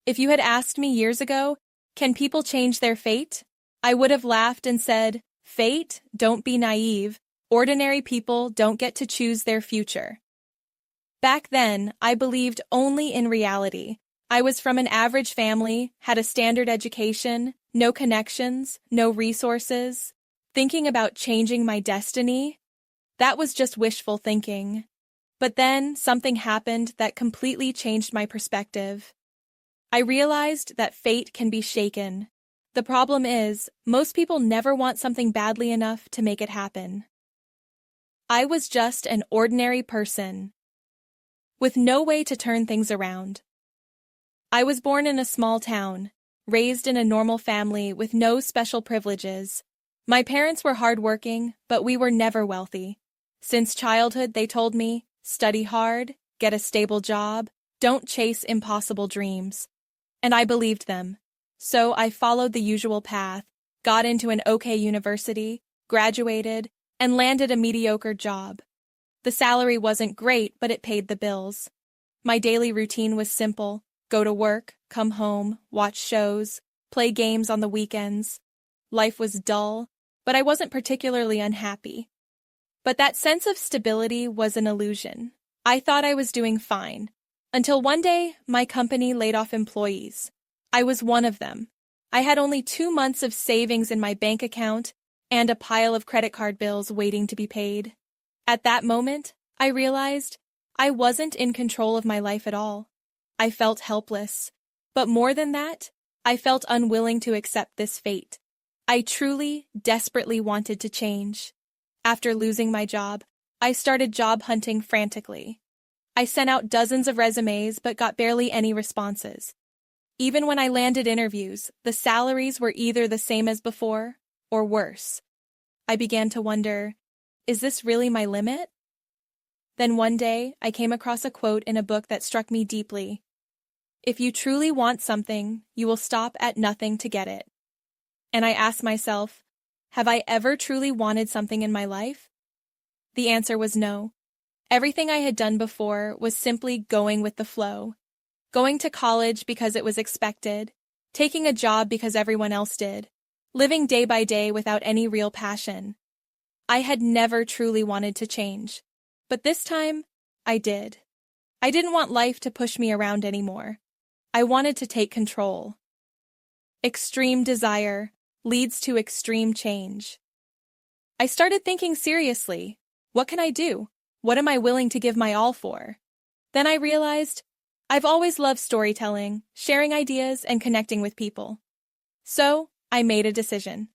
If you had asked me years ago, can people change their fate? I would have laughed and said, fate, don't be naive. Ordinary people don't get to choose their future. Back then, I believed only in reality. I was from an average family, had a standard education, no connections, no resources. Thinking about changing my destiny? That was just wishful thinking. But then something happened that completely changed my perspective. I realized that fate can be shaken. The problem is, most people never want something badly enough to make it happen. I was just an ordinary person, with no way to turn things around. I was born in a small town, raised in a normal family with no special privileges. My parents were hardworking, but we were never wealthy. Since childhood, they told me, study hard, get a stable job, don't chase impossible dreams. And I believed them. So I followed the usual path, got into an okay university, graduated, and landed a mediocre job. The salary wasn't great, but it paid the bills. My daily routine was simple: go to work, come home, watch shows, play games on the weekends. Life was dull, but I wasn't particularly unhappy. But that sense of stability was an illusion. I thought I was doing fine, until one day my company laid off employees. I was one of them. I had only 2 months of savings in my bank account and a pile of credit card bills waiting to be paid. At that moment, I realized I wasn't in control of my life at all. I felt helpless. But more than that, I felt unwilling to accept this fate. I truly, desperately wanted to change. After losing my job, I started job hunting frantically. I sent out dozens of resumes but got barely any responses. Even when I landed interviews, the salaries were either the same as before or worse. I began to wonder, is this really my limit? Then one day, I came across a quote in a book that struck me deeply. If you truly want something, you will stop at nothing to get it. And I asked myself, have I ever truly wanted something in my life? The answer was no. Everything I had done before was simply going with the flow. Going to college because it was expected, taking a job because everyone else did, living day by day without any real passion. I had never truly wanted to change. But this time, I did. I didn't want life to push me around anymore. I wanted to take control. Extreme desire leads to extreme change. I started thinking seriously, what can I do? What am I willing to give my all for? Then I realized I've always loved storytelling, sharing ideas, and connecting with people. So I made a decision.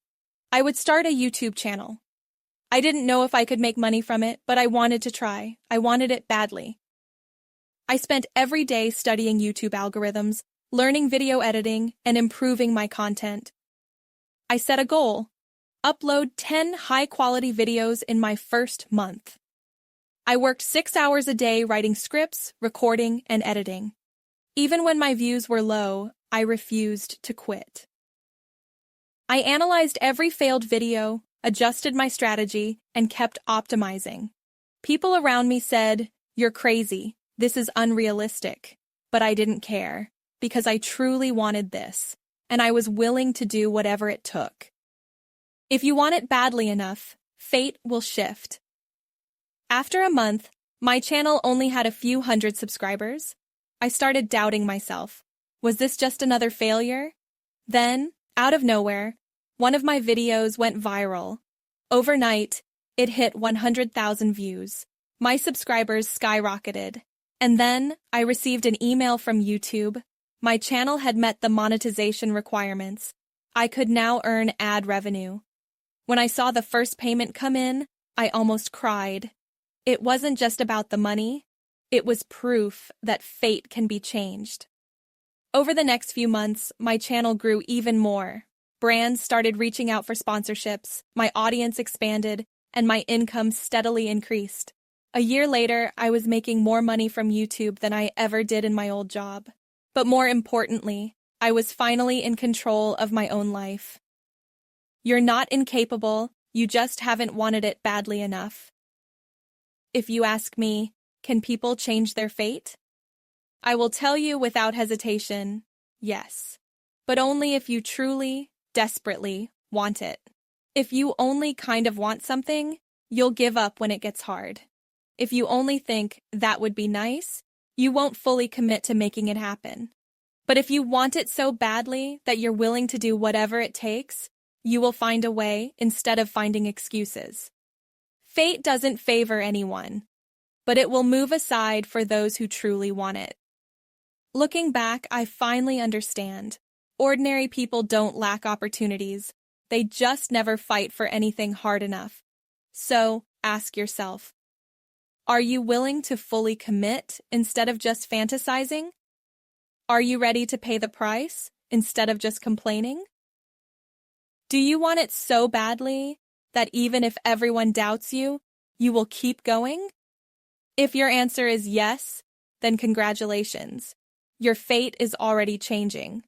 I would start a YouTube channel. I didn't know if I could make money from it, but I wanted to try. I wanted it badly. I spent every day studying YouTube algorithms, learning video editing, and improving my content. I set a goal: upload 10 high-quality videos in my first month. I worked 6 hours a day writing scripts, recording, and editing. Even when my views were low, I refused to quit. I analyzed every failed video, adjusted my strategy, and kept optimizing. People around me said, "You're crazy. This is unrealistic." But I didn't care, because I truly wanted this, and I was willing to do whatever it took. If you want it badly enough, fate will shift. After a month, my channel only had a few hundred subscribers. I started doubting myself. Was this just another failure? Then, out of nowhere, one of my videos went viral. Overnight, it hit 100,000 views. My subscribers skyrocketed. And then, I received an email from YouTube. My channel had met the monetization requirements. I could now earn ad revenue. When I saw the first payment come in, I almost cried. It wasn't just about the money. It was proof that fate can be changed. Over the next few months, my channel grew even more. Brands started reaching out for sponsorships, my audience expanded, and my income steadily increased. A year later, I was making more money from YouTube than I ever did in my old job. But more importantly, I was finally in control of my own life. You're not incapable, you just haven't wanted it badly enough. If you ask me, can people change their fate? I will tell you without hesitation, Yes. But only if you truly, desperately want it. If you only kind of want something, you'll give up when it gets hard. If you only think that would be nice, you won't fully commit to making it happen. But if you want it so badly that you're willing to do whatever it takes, you will find a way instead of finding excuses. Fate doesn't favor anyone, but it will move aside for those who truly want it. Looking back, I finally understand. Ordinary people don't lack opportunities. They just never fight for anything hard enough. So, ask yourself, are you willing to fully commit instead of just fantasizing? Are you ready to pay the price instead of just complaining? Do you want it so badly that even if everyone doubts you, you will keep going? If your answer is yes, then congratulations. Your fate is already changing.